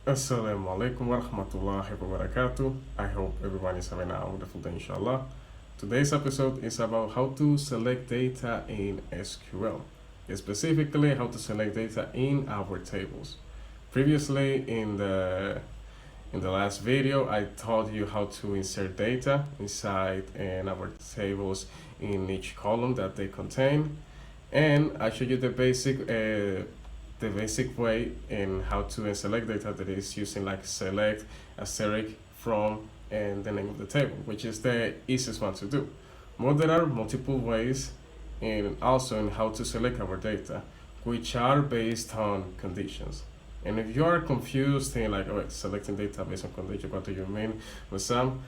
Assalamu alaikum wa rahmatullahi wa barakatuh. I hope everyone is having a wonderful day, inshallah. Today's episode is about how to select data in SQL, specifically how to select data in our tables. Previously, in the last video, I taught you how to insert data inside our tables in each column that they contain, and I showed you the basic way in how to select data, that is using like select, asterisk, from, and the name of the table, which is the easiest one to do. But there are multiple ways and also in how to select our data, which are based on conditions. And if you are confused and like, oh, selecting data based on condition, what do you mean with some?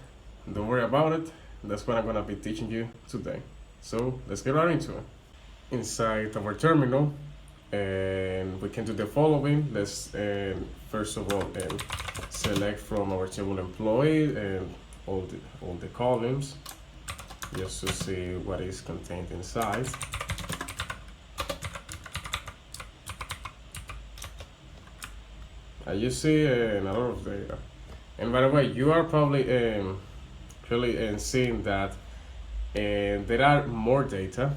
Don't worry about it. That's what I'm gonna be teaching you today. So let's get right into it. Inside our terminal, and we can do the following. Let's first of all select from our table employee and all the columns, just to see what is contained inside. You see a lot of data, and by the way, you are probably really seeing that there are more data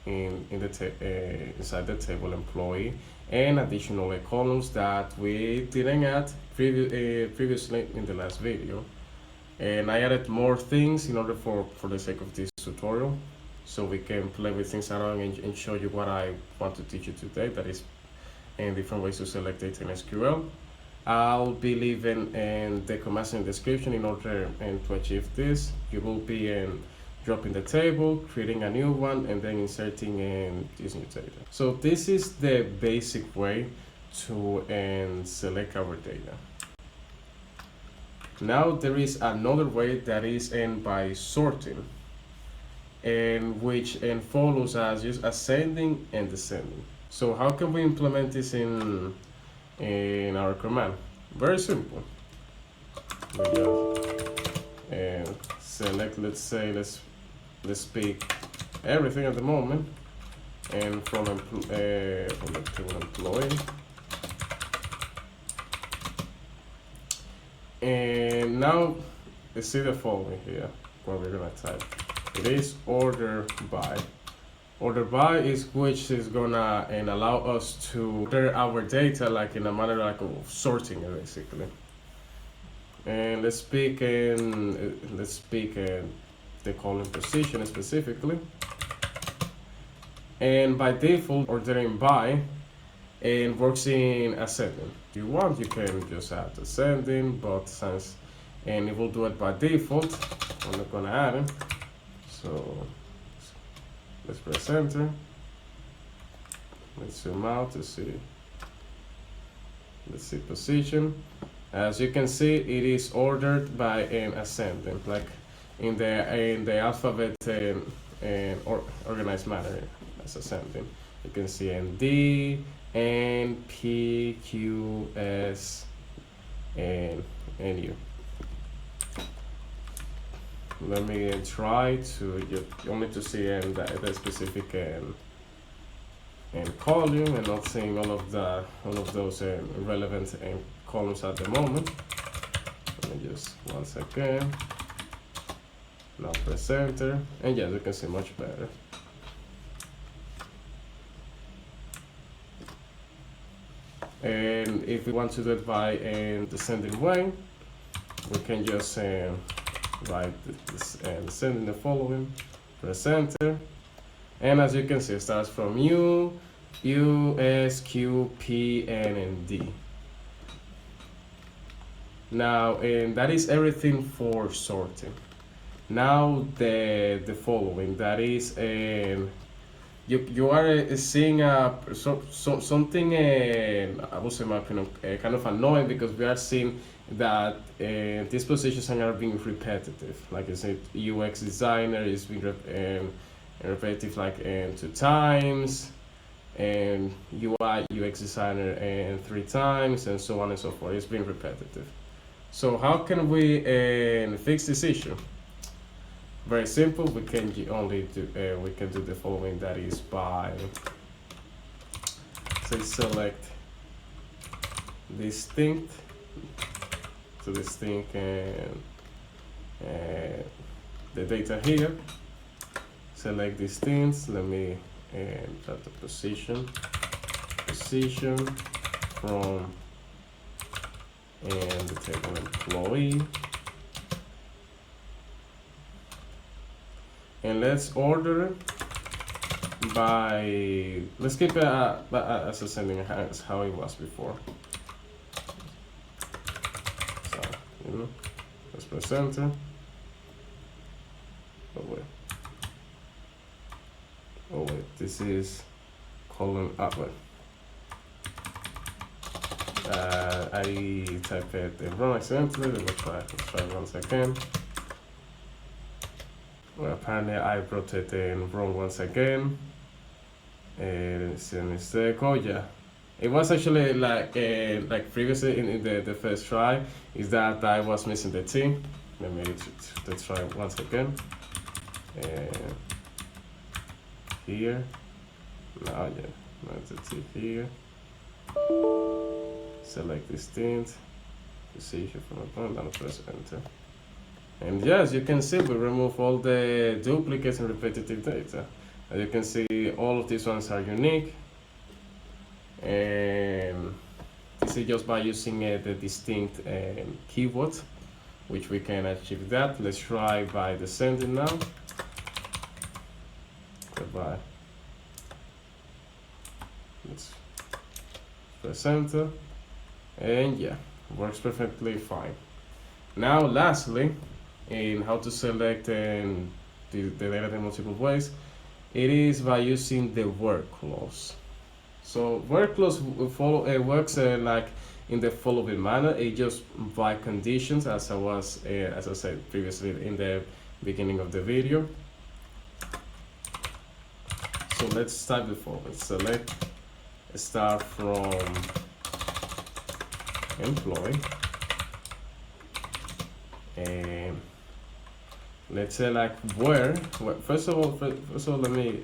inside the table employee, and additional columns that we didn't add previously in the last video. And I added more things in order for the sake of this tutorial, so we can play with things around and show you what I want to teach you today, that is in different ways to select data in SQL. I'll be leaving the commands in the description in order to achieve this. You will be dropping the table, creating a new one, and then inserting in this new data. So this is the basic way to select our data. Now there is another way, that is by sorting, and which follows as just ascending and descending. So how can we implement this in our command? Very simple. We just select, let's pick everything at the moment, and from the table employee, and now let's see the following here, what we're gonna type. It is order by. Order by is which is gonna allow us to order our data like in a manner like of sorting it, basically. And let's pick the column position specifically, and by default ordering by and works in ascending. If you want, you can just add ascending, but since and it will do it by default, I'm not gonna add it. So let's press enter. Let's zoom out to see. Let's see position. As you can see, it is ordered by an ascending, like in the alphabet organized manner as ascending. You can see in D, N, P, Q, S, and U. Let me try to only to see the specific column, and not seeing all of those relevant columns at the moment. Let me just one second. Now press enter, and yes, you can see much better. And if we want to do it by descending way, we can just write this descending the following, press enter, and as you can see, it starts from U, S, Q, P, N, and D. Now, and that is everything for sorting. Now the following, that is you are seeing something I would say, in my opinion, kind of annoying, because we are seeing that these positions are being repetitive. Like I said, UX designer is being repetitive like 2 times, and UI UX designer 3 times, and so on and so forth. It's being repetitive. So how can we fix this issue? Very simple. We can do the following, that is by say select distinct to this thing and the data here. Select these things. Let me put the position from and the table employee. And let's order by, let's keep it as ascending as how it was before. So, let's press enter. Oh wait, this is column upward. I typed it wrong accidentally. Let's try once again. Well, apparently I wrote it in wrong once again. It's a mistake. Oh yeah, it was actually like previously in the first try. Is that I was missing the T. Let me try once again. Here. Now yeah, not the T here. Select this thing. Position from a point and press enter. And yeah, as you can see, we remove all the duplicates and repetitive data. As you can see, all of these ones are unique. And this is just by using the distinct keyword, which we can achieve that. Let's try by descending now. Goodbye. Let's press enter. And yeah, works perfectly fine. Now, lastly, in how to select the data in multiple ways, it is by using the where clause. So where clause works like in the following manner. It just by conditions, as I said previously in the beginning of the video. So let's start before. Let's select start from employee. And let's say like where. First of all, let me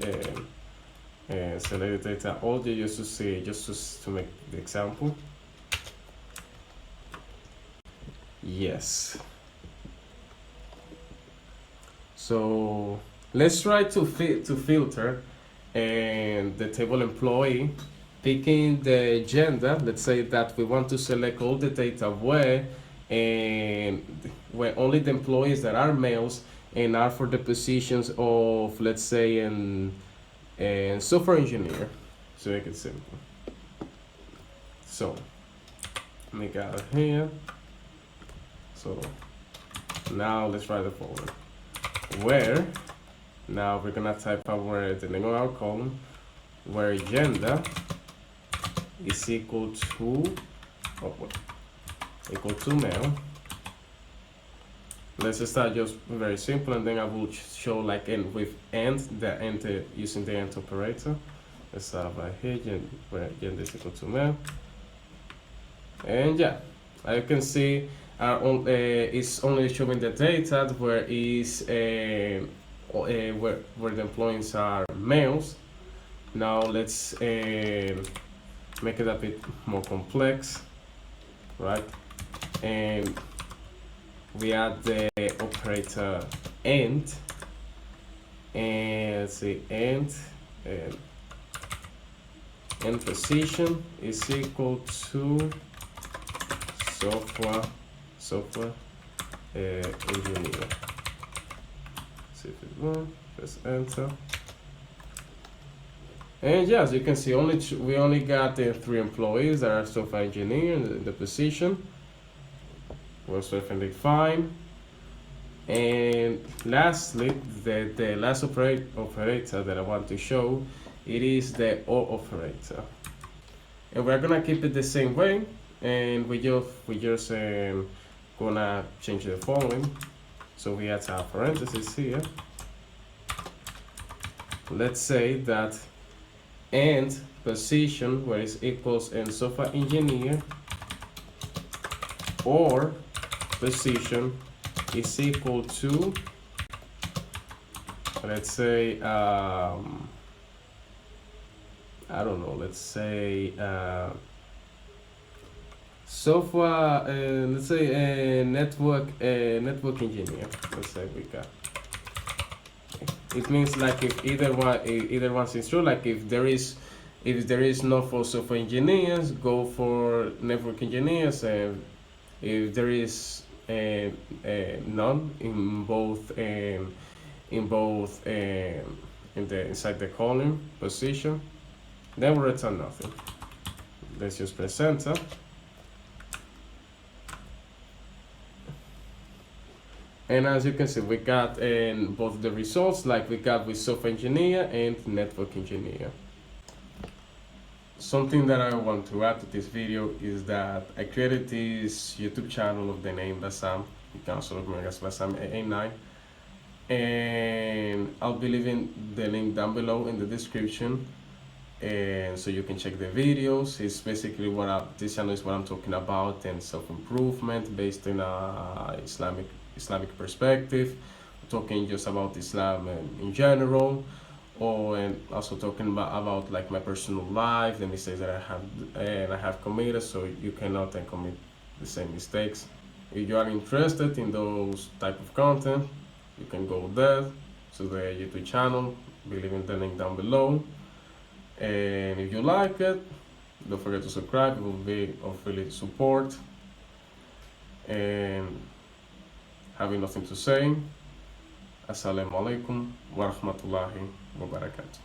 select the data audio just to see, to make the example. Yes. So let's try to filter and the table employee, picking the gender. Let's say that we want to select all the data where only the employees that are males and are for the positions of, let's say, in software engineer, so make it simple. So let me go here. So now let's write the following. Where, now we're gonna type our the name of our column, where gender is equal to male. Let's start just very simple, and then I will show like with using the AND operator. Let's start by here, where gender is equal to male. And yeah, as you can see, it's only showing the data where where the employees are males. Now let's make it a bit more complex, right? And we add the operator AND, and let's see, AND position is equal to software engineer. See if it works. Press enter. And yeah, as you can see, we only got the 3 employees that are software engineer in the position. Works perfectly fine. And lastly, the last operator that I want to show, it is the OR operator. And we're gonna keep it the same way, and we just gonna change the following. So we add our parentheses here. Let's say that AND position, where it equals in software engineer, or position is equal to, let's say, I don't know, let's say software, let's say a network engineer. Let's say we got. It means like if either one is true, like if there is no for software engineers, go for network engineers, and if there is none in both in the inside the column position, then we return nothing. Let's just press enter. And as you can see, we got in both the results, like we got with software engineer and network engineer. Something that I want to add to this video is that I created this YouTube channel of the name Bassam. You can also look me as Bassam89. And I'll be leaving the link down below in the description. And so you can check the videos. It's basically this channel is what I'm talking about, and self-improvement based in a Islamic perspective, talking just about Islam in general, and also talking about like my personal life, the mistakes that I have committed, so you cannot commit the same mistakes. If you are interested in those type of content, you can go there to the YouTube channel. Be leaving the link down below. And if you like it, don't forget to subscribe. It will be of really support. And having nothing to say, Assalamu alaikum wa rahmatullahi wa barakatuh.